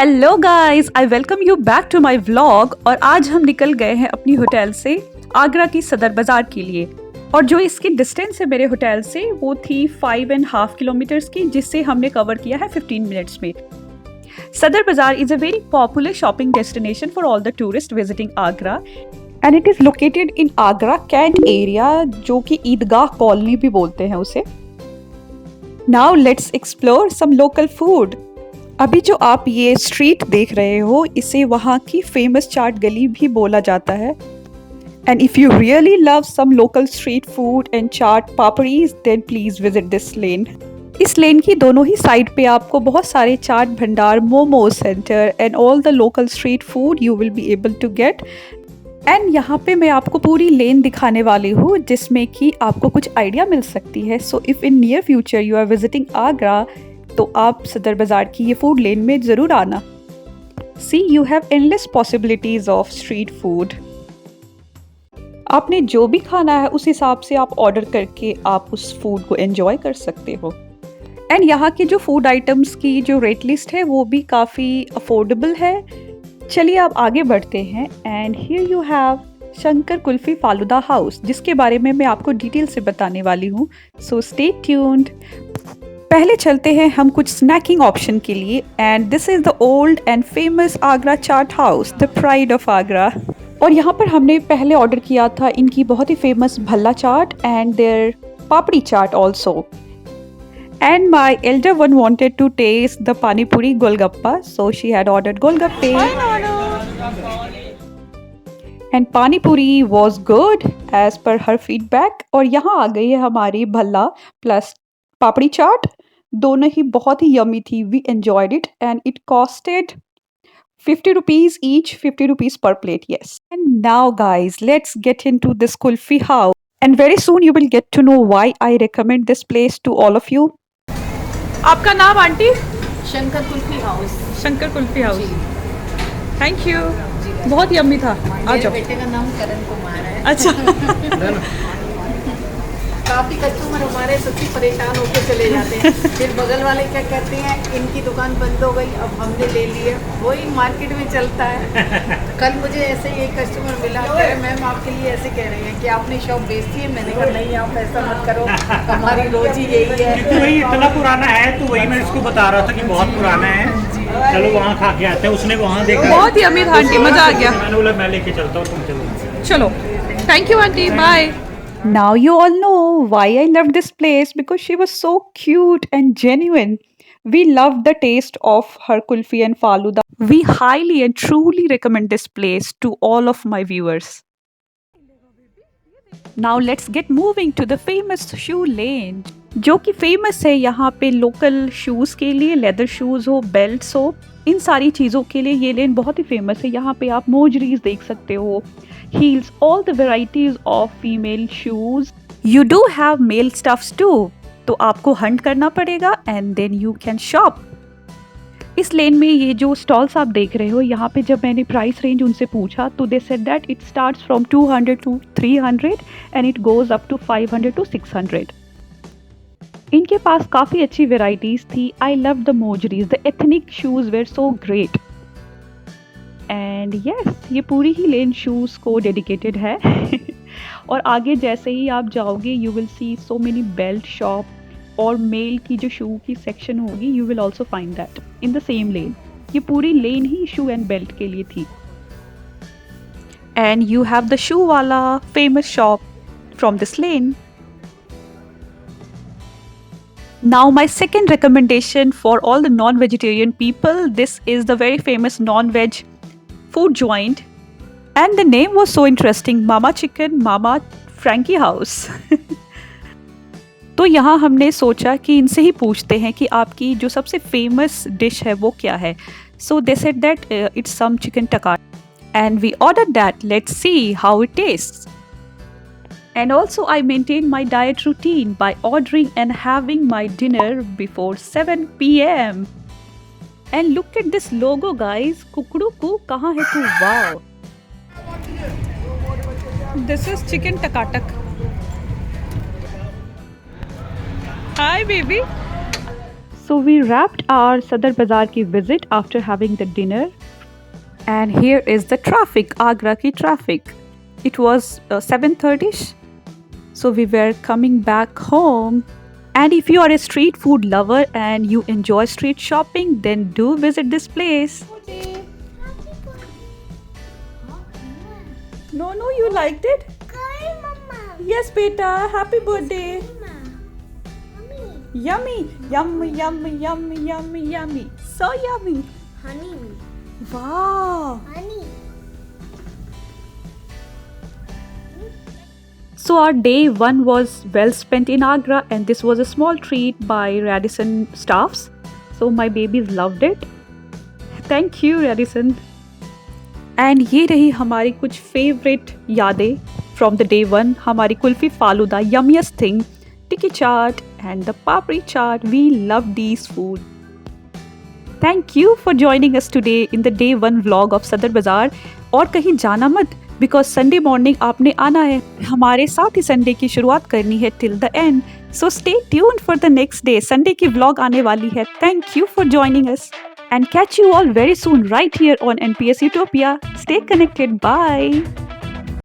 Hello guys, I welcome you back to my vlog. और आज हम निकल गए हैं अपनी होटल से आगरा की सदर बाज़ार के लिए। और जो इसकी डिस्टेंस है मेरे होटल से वो थी 5.5 किलोमीटर्स की, जिससे हमने कवर किया है 15 मिनट्स में। Sadar Bazaar is a very popular shopping destination for all the tourist visiting Agra and it is located in Agra cantt area, जो कि ईदगाह कॉलोनी भी बोलते हैं उसे। Now let's explore some local food. अभी जो आप ये स्ट्रीट देख रहे हो, इसे वहाँ की फेमस चाट गली भी बोला जाता है। And if you really love some local street food and chaat papdis, then please visit this lane. इस लेन की दोनों ही साइड पे आपको बहुत सारे चाट भंडार, momo centre and all the local street food you will be able to get. And यहाँ पे मैं आपको पूरी लेन दिखाने वाली हूँ, जिसमें कि आपको कुछ आइडिया मिल सकती है। So if in near future you are visiting Agra, तो आप सदर बाज़ार की ये फूड लेन में ज़रूर आना। See you have endless possibilities of street food. आपने जो भी खाना है उस हिसाब से आप ऑर्डर करके आप उस फूड को एंजॉय कर सकते हो। एंड यहाँ के जो फूड आइटम्स की जो रेट लिस्ट है वो भी काफ़ी अफोर्डेबल है। चलिए आप आगे बढ़ते हैं। And here you have Shankar kulfi falooda house, जिसके बारे में मैं आपको डिटेल से बताने वाली हूँ। So stay tuned. पहले चलते हैं हम कुछ स्नैकिंग ऑप्शन के लिए। And this is the old and famous Agra chaat house, the pride of Agra. और यहाँ पर हमने पहले ऑर्डर किया था इनकी बहुत ही famous bhalla chaat and their papdi chaat also. And my elder one wanted to taste the pani puri golgappa, so she had ordered golgappe. And pani puri was good as per her feedback. और यहाँ आ गई है हमारी भल्ला प्लस पापड़ी चाट। दोनों ही बहुत ही यम्मी थी। We enjoyed it and it costed 50 rupees each, 50 rupees per plate, yes. And now guys, let's get into this kulfi house. And very soon you will get to know why I recommend this place to all of you. आपका नाम aunty? Shankar kulfi house. Shankar kulfi house, thank you. बहुत yummy था। आ मेरे जाओ। बेटे का नाम करण कुमार है। अच्छा। काफ़ी कस्टमर हमारे सच्ची परेशान होकर चले जाते हैं। फिर बगल वाले क्या कहते हैं, इनकी दुकान बंद हो गई, अब हमने ले लिया। वही मार्केट में चलता है। कल मुझे ऐसे ही एक कस्टमर मिला, कह रहे मैम आपके लिए ऐसे कह रहे हैं कि आपने शॉप बेचती है। मैंने कहा नहीं, आप ऐसा मत करो, हमारी रोजी यही है। तो वही इतना पुराना है, तो वही मैं इसको बता रहा था कि बहुत पुराना है। चलो वहाँ खा के आते हैं। उसने वहाँ देखा, बहुत ही यम्मी था आंटी, मज़ा आ गया। मैंने बोला मैं लेके चलता हूँ, तुम चलो। Thank you aunty, bye. Now you all know why I loved this place, because she was so cute and genuine. We loved the taste of her kulfi and faluda. We highly and truly recommend this place to all of my viewers. Now let's get moving to the famous shoe lane, जो कि famous है यहाँ पे local shoes के लिए। Leather shoes हो, belts हो, इन सारी चीज़ों के लिए ये लेन बहुत ही फेमस है। यहाँ पे आप मोजरीज देख सकते हो, heels, all the varieties of female shoes. You do have male stuffs too. तो आपको हंट करना पड़ेगा and then you can shop. इस लेन में ये जो स्टॉल्स आप देख रहे हो, यहाँ पे जब मैंने प्राइस रेंज उनसे पूछा तो they said that it starts from 200 to 300 and it goes up to 500 to 600. इनके पास काफ़ी अच्छी वेराइटीज़ थी। I loved the mojeries. The ethnic shoes were so great. And yes, ये पूरी ही लेन शूज़ को डेडिकेटेड है। और आगे जैसे ही आप जाओगे you will see so many belt shop और मेल की जो शू की सेक्शन होगी, you will also find that in the same lane. ये पूरी लेन ही शू एंड बेल्ट के लिए थी। And you have the shoe वाला famous shop from this lane. Now my second recommendation for all the non-vegetarian people, this is the very famous non-veg food joint and the name was so interesting, Mama Chicken Mama Frankie House. तो यहाँ हमने सोचा कि इनसे ही पूछते हैं कि आपकी जो सबसे फेमस डिश है वो क्या है। So they said that it's some chicken tikka and we ordered that. Let's see how it tastes. And also I maintain my diet routine by ordering and having my dinner before 7 p.m. And look at this logo guys, कुकड़ू को कहाँ है तू, wow. This is chicken takatak. Hi baby. So we wrapped our Sadar Bazaar ki visit after having the dinner. And here is the traffic, Agra ki traffic. It was 7:30ish. So we were coming back home. And if you are a street food lover and you enjoy street shopping, then do visit this place. No, you liked it? Yes, beta. Happy birthday. Yummy, yummy, yummy, yummy, yummy, yummy. So yummy. Honey. Wow. Honey. So our day 1 was well spent in Agra, and this was a small treat by Radisson staffs. So my babies loved it. Thank you, Radisson. And ये रही हमारी कुछ favorite यादें from the day 1. हमारी kulfi falooda, yummiest thing, tikki chaat and the papri chaat. We love these food. Thank you for joining us today in the day 1 vlog of Sadar Bazaar. और कहीं जाना मत, बिकॉज संडे मॉर्निंग आपने आना है, हमारे साथ ही संडे की शुरुआत करनी है till the end. So stay tuned for the next day. Sunday की व्लॉग आने वाली है. Thank you for joining us and catch you all very soon right here on NPS Utopia. Stay connected. Bye.